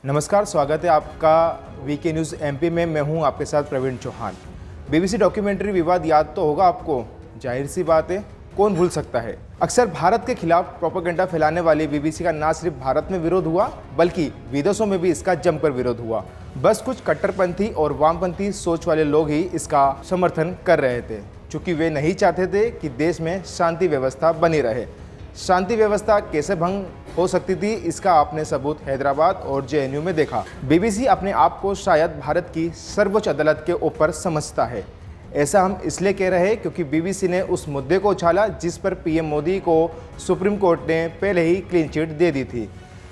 नमस्कार, स्वागत है आपका वीके न्यूज़ एमपी में। मैं हूं आपके साथ प्रवीण चौहान। बीबीसी डॉक्यूमेंट्री विवाद याद तो होगा आपको, जाहिर सी बात है, कौन भूल सकता है। अक्सर भारत के खिलाफ प्रोपेगेंडा फैलाने वाली बीबीसी का न सिर्फ भारत में विरोध हुआ बल्कि विदेशों में भी इसका जमकर विरोध हुआ। बस कुछ कट्टरपंथी और वामपंथी सोच वाले लोग ही इसका समर्थन कर रहे थे, क्योंकि वे नहीं चाहते थे कि देश में शांति व्यवस्था बनी रहे। शांति व्यवस्था कैसे भंग हो सकती थी, इसका आपने सबूत हैदराबाद और जेएनयू में देखा। बीबीसी अपने आप को शायद भारत की सर्वोच्च अदालत के ऊपर समझता है। ऐसा हम इसलिए कह रहे हैं क्योंकि बीबीसी ने उस मुद्दे को उछाला जिस पर पीएम मोदी को सुप्रीम कोर्ट ने पहले ही क्लीन चिट दे दी थी।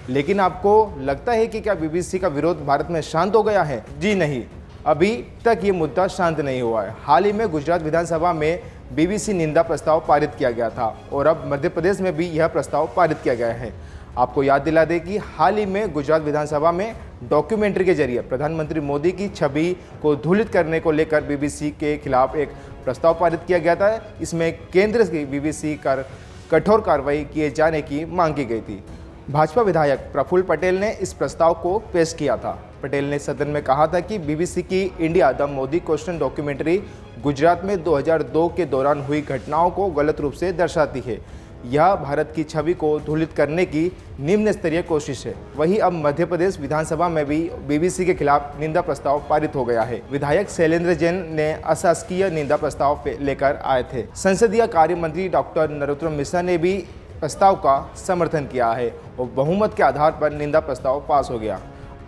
लेकिन आपको लगता है कि क्या बीबीसी का विरोध भारत में शांत हो गया है? जी नहीं, अभी तक ये मुद्दा शांत नहीं हुआ है। हाल ही में गुजरात विधानसभा में बीबीसी निंदा प्रस्ताव पारित किया गया था और अब मध्य प्रदेश में भी यह प्रस्ताव पारित किया गया है। आपको याद दिला दें कि हाल ही में गुजरात विधानसभा में डॉक्यूमेंट्री के जरिए प्रधानमंत्री मोदी की छवि को धूलित करने को लेकर बीबीसी के खिलाफ एक प्रस्ताव पारित किया गया था। इसमें केंद्र की बीबीसी पर कठोर कार्रवाई किए जाने की मांग की गई थी। भाजपा विधायक प्रफुल्ल पटेल ने इस प्रस्ताव को पेश किया था। पटेल ने सदन में कहा था कि बीबीसी की India the Modi question documentary Gujarat में 2002 के दौरान हुई घटनाओं को गलत रूप से दर्शाती है। यह भारत की छवि को धूलित करने की निम्न स्तरीय कोशिश है। वहीं अब मध्य प्रदेश विधानसभा में भी बीबीसी के खिलाफ निंदा प्रस्ताव पारित हो गया है। विधायक शैलेंद्र जैन ने अशासकीय निंदा प्रस्ताव लेकर आए थे। संसदीय कार्य मंत्री डॉक्टर नरोत्तम मिश्रा ने भी प्रस्ताव का समर्थन किया है और बहुमत के आधार पर निंदा प्रस्ताव पास हो गया।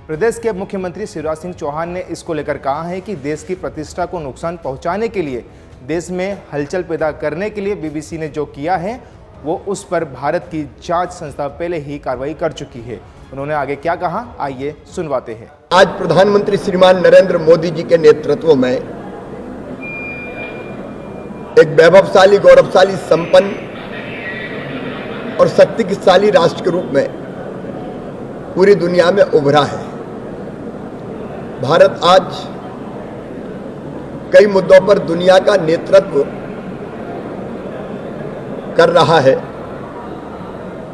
प्रदेश के मुख्यमंत्री शिवराज सिंह चौहान ने इसको लेकर कहा है कि देश की प्रतिष्ठा को नुकसान पहुंचाने के लिए, देश में हलचल पैदा करने के लिए बीबीसी ने जो किया है वो उस पर भारत की जांच संस्था पहले ही कार्रवाई कर चुकी है। उन्होंने आगे क्या कहा, आइए सुनवाते हैं। आज प्रधानमंत्री श्रीमान नरेंद्र मोदी जी के नेतृत्व में एक वैभवशाली, गौरवशाली, संपन्न और शक्तिशाली राष्ट्र के रूप में पूरी दुनिया में उभरा है। भारत आज कई मुद्दों पर दुनिया का नेतृत्व कर रहा है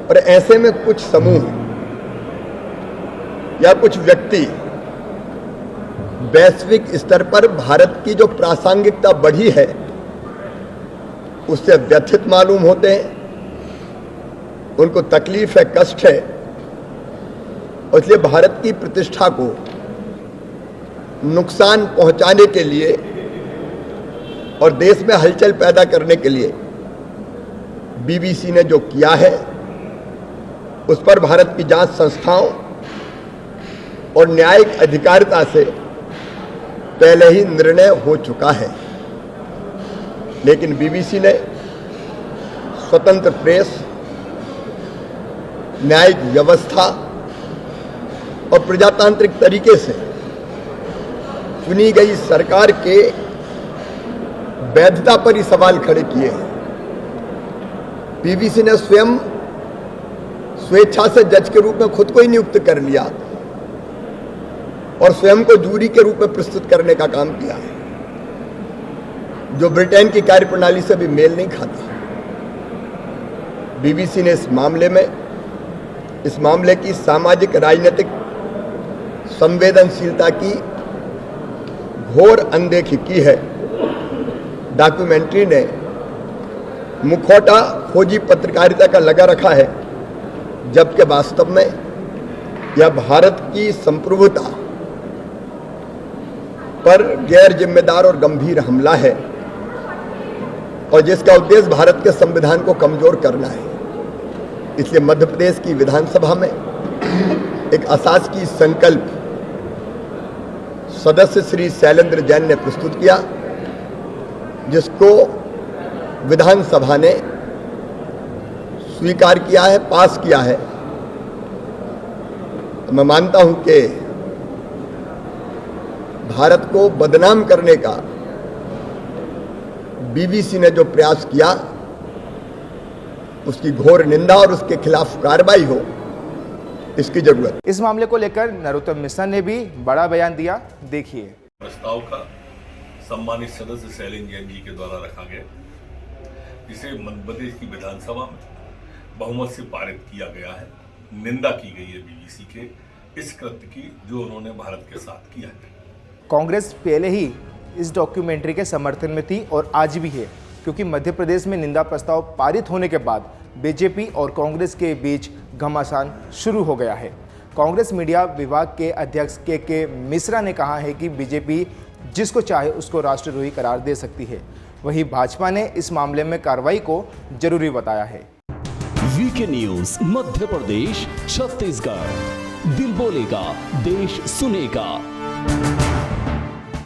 और ऐसे में कुछ समूह या कुछ व्यक्ति वैश्विक स्तर पर भारत की जो प्रासंगिकता बढ़ी है उससे व्यथित मालूम होते हैं, उनको तकलीफ है, कष्ट है, और इसलिए भारत की प्रतिष्ठा को नुकसान पहुंचाने के लिए और देश में हलचल पैदा करने के लिए बीबीसी ने जो किया है उस पर भारत की जांच संस्थाओं और न्यायिक अधिकारिता से पहले ही निर्णय हो चुका है। लेकिन बीबीसी ने स्वतंत्र प्रेस, न्यायिक व्यवस्था और प्रजातांत्रिक तरीके से चुनी गई सरकार के वैधता पर ही सवाल खड़े किए हैं। बीबीसी ने स्वयं स्वेच्छा से जज के रूप में खुद को ही नियुक्त कर लिया और स्वयं को जूरी के रूप में प्रस्तुत करने का काम किया है, जो ब्रिटेन की कार्यप्रणाली से भी मेल नहीं खाता। बीबीसी ने इस मामले की सामाजिक राजनीतिक संवेदनशीलता की घोर अनदेखी की है। डॉक्यूमेंट्री ने मुखौटा खोजी पत्रकारिता का लगा रखा है, जबकि वास्तव में यह भारत की संप्रभुता पर गैर जिम्मेदार और गंभीर हमला है और जिसका उद्देश्य भारत के संविधान को कमजोर करना है। इसलिए मध्य प्रदेश की विधानसभा में एक अशासकीय संकल्प सदस्य श्री शैलेंद्र जैन ने प्रस्तुत किया, जिसको विधानसभा ने स्वीकार किया है, पास किया है। तो मैं मानता हूं कि भारत को बदनाम करने का बीबीसी ने जो प्रयास किया उसकी घोर निंदा और उसके खिलाफ कार्रवाई हो, इसकी जरूरत। इस मामले को लेकर नरोत्तम मिश्रा ने भी बड़ा बयान दिया, देखिए। प्रस्ताव का सम्मानित सदस्य शैलेंद्र जैन जी के द्वारा रखा गया, जिसे मध्य प्रदेश की विधानसभा में बहुमत से पारित किया गया है। निंदा की गई है बीबीसी के इस कृत्य की जो उन्होंने भारत के साथ किया है। कांग्रेस पहले ही इस डॉक्यूमेंट्री के समर्थन में थी और आज भी है, क्योंकि मध्य प्रदेश में निंदा प्रस्ताव पारित होने के बाद बीजेपी और कांग्रेस के बीच घमासान शुरू हो गया है। कांग्रेस मीडिया विभाग के अध्यक्ष के मिश्रा ने कहा है कि बीजेपी जिसको चाहे उसको राष्ट्रद्रोही करार दे सकती है, वहीं भाजपा ने इस मामले में कार्रवाई को जरूरी बताया है। वीके न्यूज मध्य प्रदेश छत्तीसगढ़, दिल बोलेगा देश सुनेगा।